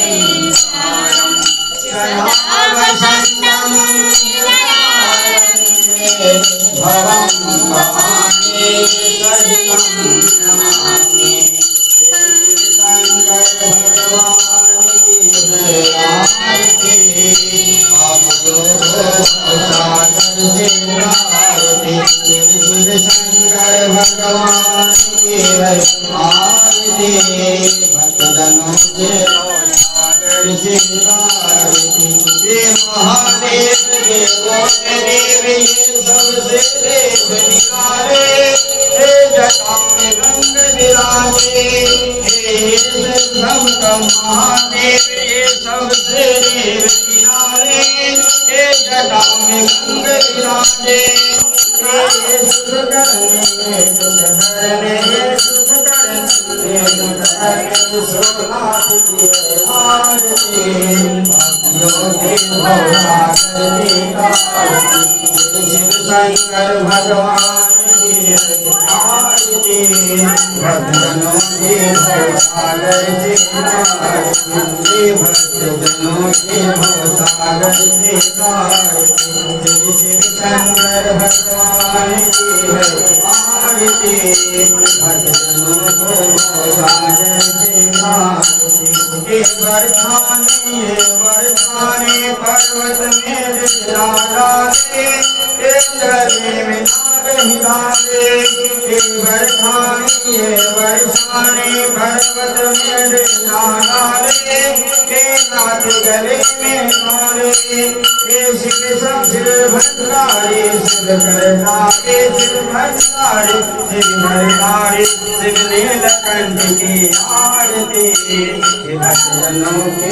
सदा वसन्तं हृदयारण्ये भवं भवानी सहितं नमामि। शंकर भगवान की जय आरती। आप लोग सागर से आरती। शिव शंकर भगवान की जय आरती। भक्तजनों से सागर से आरती। ये महादेव देवों के देव ये सबसे देव निकाले। हे जटा में रंग विराजे। हे सर्वम महादेव ये सबसे देव किनारे। हे जटा में रंग विराजे। हे सुख करने दुख हरने सुख करने दुख हरने सोनाथ की आरती। योगी भोलानाथ शिव शंकर भगवान की आरती। भक्तजनों के भवसागर से आरती। भक्तजनों के भवसागर से आरती। शिव शंकर भगवान की आरती। भक्तजनों को भवसागर से आरती। ये बरसाने पर्वत में डाले। ये जले में नाग हिलाले। ये बरसाने पर्वत में डाले। ये नाथ गले में डाले। ये शिव भंडारी शिव करतारे शिव भंडारी शिव भंडारी शिव नीलकंठ की आरती। भक्तजनों के